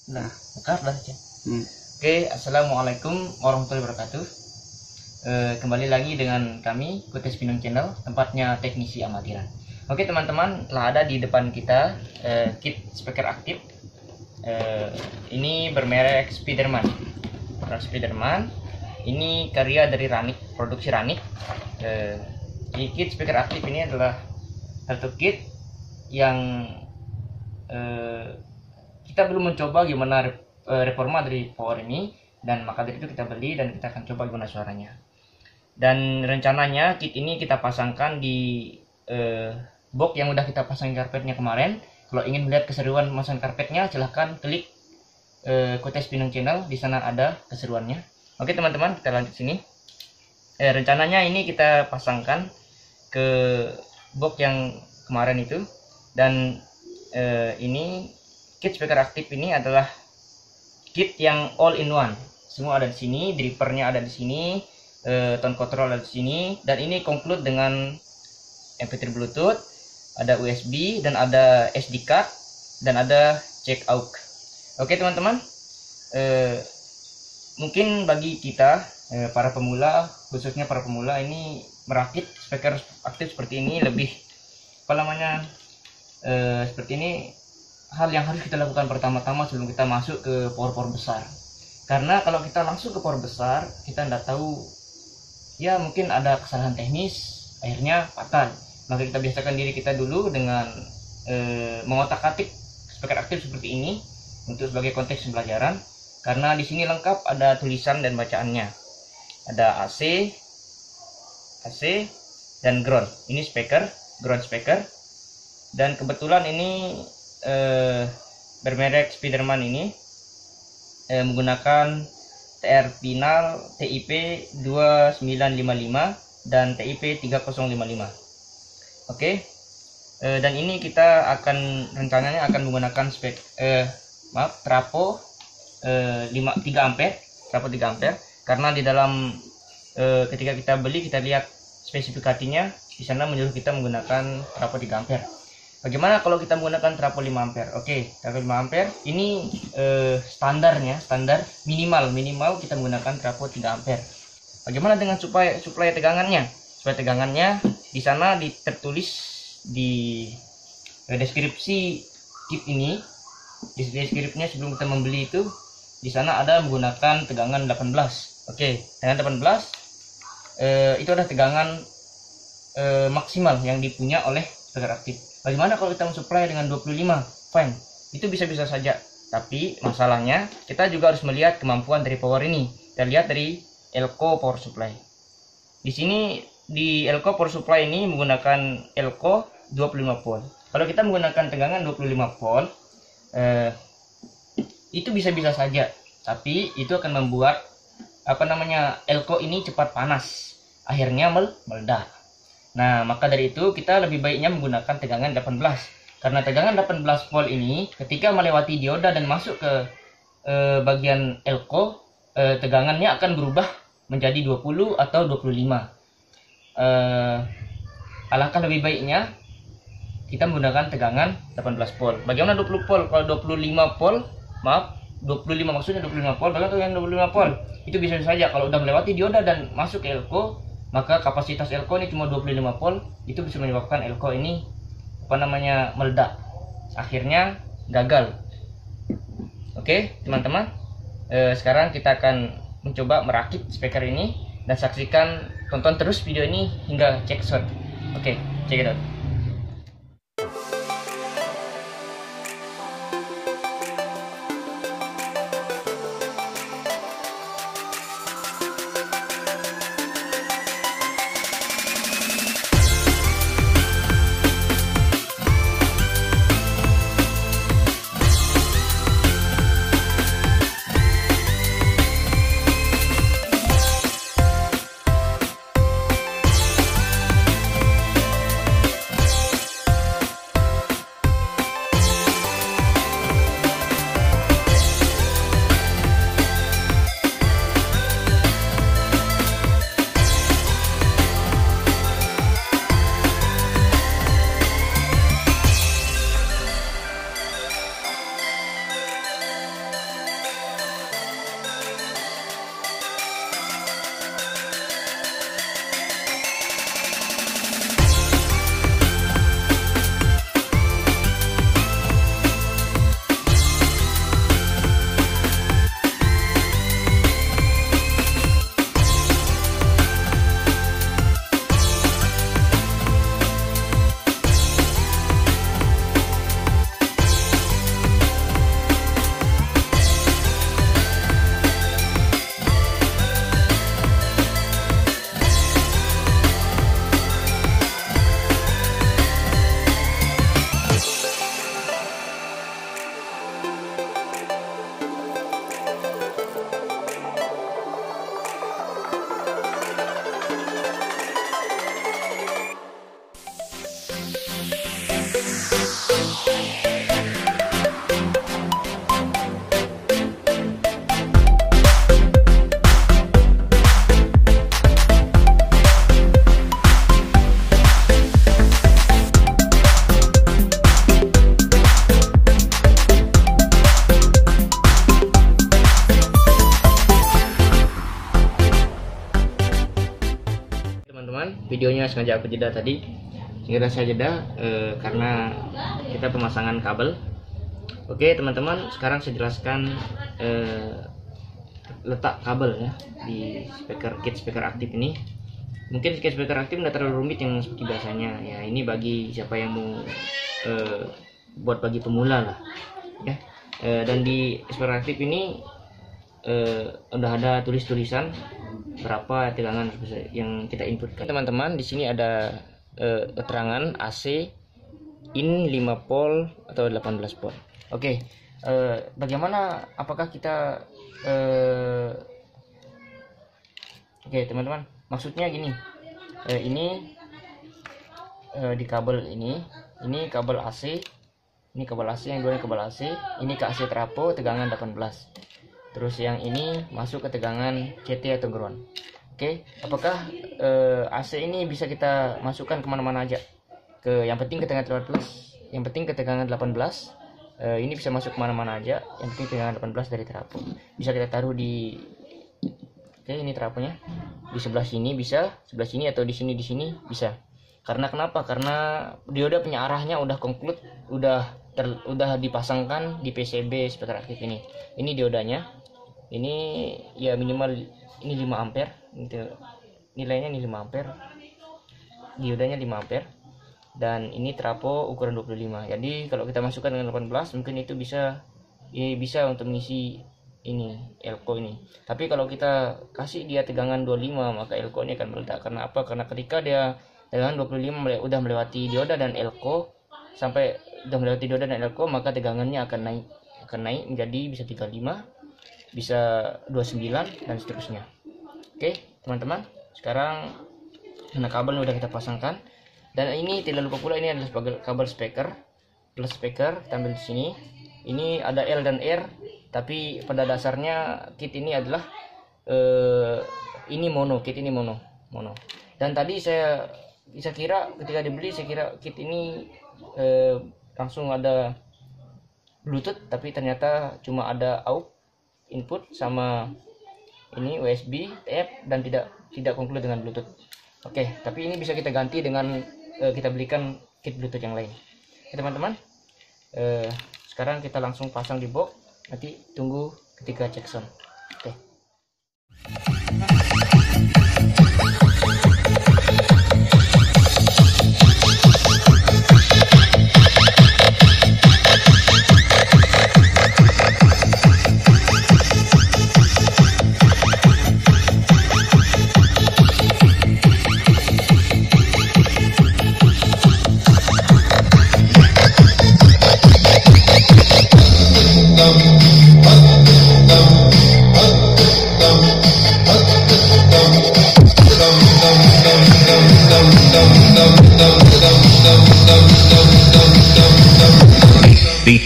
Nah, buka dah aja. Oke, assalamualaikum warahmatullahi wabarakatuh. Kembali lagi dengan kami Kutes Pinung Channel, tempatnya teknisi amatiran. Oke teman-teman, telah ada di depan kita kit speaker aktif. Ini bermerek Spiderman. Spiderman. Ini karya dari Ranik, produksi Ranik. Kit speaker aktif ini adalah satu kit yang kita belum mencoba gimana reforma dari power ini, dan maka dari itu kita beli dan kita akan coba gimana suaranya. Dan rencananya kit ini kita pasangkan di box yang udah kita pasang karpetnya kemarin. Kalau ingin melihat keseruan memasang karpetnya, silahkan klik Kutes Pinung Channel, di sana ada keseruannya. Oke teman-teman, kita lanjut sini. Rencananya ini kita pasangkan ke box yang kemarin itu, dan ini kit speaker aktif ini adalah kit yang all in one. Semua ada di sini, drivernya ada di sini, tone control ada di sini, dan ini conclude dengan MP3 Bluetooth, ada USB, dan ada SD card, dan ada jack AUX. Oke teman-teman, mungkin bagi kita para pemula, khususnya para pemula, ini merakit speaker aktif seperti ini lebih seperti ini hal yang harus kita lakukan pertama-tama sebelum kita masuk ke power besar. Karena kalau kita langsung ke power besar, kita tidak tahu, ya mungkin ada kesalahan teknis, akhirnya fatal. Maka kita biasakan diri kita dulu dengan mengotak-atik speaker aktif seperti ini untuk sebagai konteks pembelajaran. Karena di sini lengkap ada tulisan dan bacaannya. Ada AC, dan ground. Ini speaker, ground speaker. Dan kebetulan ini bermerek Spiderman ini menggunakan TR final TIP 2955 dan TIP 3055. Oke. Dan ini kita akan rencananya akan menggunakan trafo 3 ampere, trafo 3 ampere, karena di dalam ketika kita beli, kita lihat spesifikasinya, di sana menyuruh kita menggunakan trafo 3 ampere. Bagaimana kalau kita menggunakan trafo 5 ampere? Oke, trafo 5 ampere ini standarnya, standar minimal kita menggunakan trafo 3 ampere. Bagaimana dengan suplai tegangannya? Suplai tegangannya di sana tertulis di deskripsi kit ini. Di deskripsinya sebelum kita membeli itu, di sana ada menggunakan tegangan 18. Oke, tegangan 18 itu adalah tegangan maksimal yang dipunya oleh speaker aktif. Bagaimana kalau kita mensuplai dengan 25? Fine, itu bisa-bisa saja. Tapi masalahnya kita juga harus melihat kemampuan dari power ini. Kita lihat dari Elco power supply. Di sini di Elco power supply ini menggunakan Elco 25 volt. Kalau kita menggunakan tegangan 25 volt, itu bisa-bisa saja. Tapi itu akan membuat Elco ini cepat panas. Akhirnya meledak. Nah, maka dari itu kita lebih baiknya menggunakan tegangan 18. Karena tegangan 18 volt ini ketika melewati dioda dan masuk ke bagian Elco, tegangannya akan berubah menjadi 20 atau 25. Alangkah lebih baiknya kita menggunakan tegangan 18 volt. Bagaimana 20 volt? Kalau 25 volt, 25 maksudnya 25 volt, bagaimana tegangan 25 volt? Itu bisa saja kalau udah melewati dioda dan masuk ke Elco, maka kapasitas Elco ini cuma 25 volt, itu bisa menyebabkan Elco ini meledak, akhirnya gagal. Oke teman-teman, sekarang kita akan mencoba merakit speaker ini, dan saksikan, tonton terus video ini hingga check shot. Oke, check it out. videonya sengaja aku jeda tadi. Sengaja saya jeda karena kita pemasangan kabel. Oke teman-teman, sekarang saya jelaskan letak kabel ya di kit speaker aktif ini. Mungkin kit speaker aktif tidak terlalu rumit yang seperti biasanya ya. Ini bagi siapa yang mau buat bagi pemula lah ya. Dan di speaker aktif ini udah ada tulisan berapa tegangan yang kita inputkan. Teman-teman, di sini ada keterangan AC in 5 volt atau 18 volt. Oke, bagaimana? Apakah kita oke teman-teman, maksudnya gini, ini di kabel ini kabel AC, ini kabel AC, yang dua kabel AC, ini ke AC trapo tegangan 18. Terus yang ini masuk ke tegangan CT atau ground. Oke, apakah AC ini bisa kita masukkan kemana-mana aja? Yang penting ke tegangan 18, yang penting ke tegangan 18. Ini bisa masuk kemana-mana aja, yang penting tegangan 18 dari trapo. Bisa kita taruh di, oke ini traponya, di sebelah sini bisa, sebelah sini atau di sini bisa. Karena kenapa? Karena dioda punya arahnya udah conclude, udah dipasangkan di PCB speaker aktif ini. Ini diodanya, ini ya minimal ini 5 ampere, nilainya ini 5 ampere, diodanya 5 ampere, dan ini trapo ukuran 25. Jadi kalau kita masukkan dengan 18 mungkin itu bisa untuk mengisi ini elko ini. Tapi kalau kita kasih dia tegangan 25 maka elko ini akan meledak. Karena apa? Karena ketika dia tegangan 25 udah melewati dioda dan elko, sampai udah melewati dioda dan elko, maka tegangannya akan naik menjadi bisa 35, bisa 29 dan seterusnya. Oke teman-teman, sekarang karena kabel udah kita pasangkan, dan ini tidak lupa pula ini adalah sebagai kabel speaker plus speaker. Kita ambil di sini, ini ada L dan R, tapi pada dasarnya kit ini adalah ini mono, kit ini mono. Dan tadi saya kira ketika dibeli, saya kira kit ini langsung ada Bluetooth, tapi ternyata cuma ada AUX input sama ini USB Type, dan tidak conclude dengan Bluetooth. Oke, tapi ini bisa kita ganti dengan kita belikan kit Bluetooth yang lain. Oke teman-teman, sekarang kita langsung pasang di box, nanti tunggu ketika cek sound. Oke.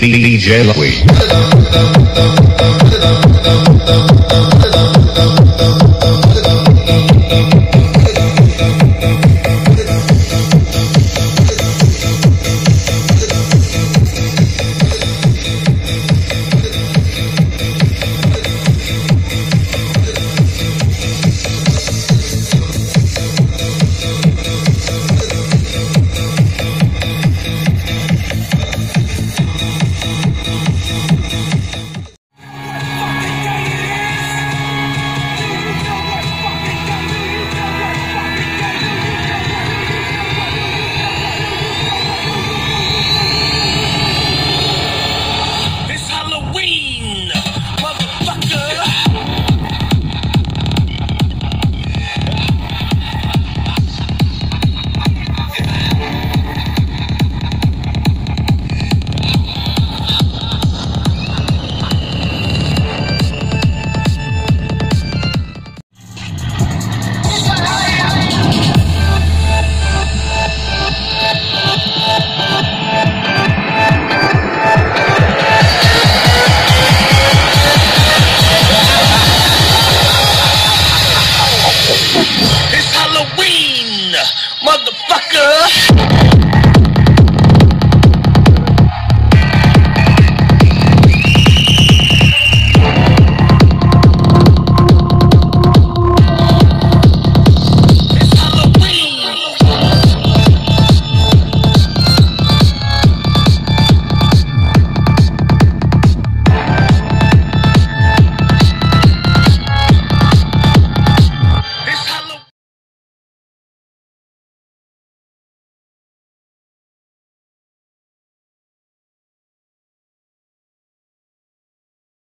DJ Louie.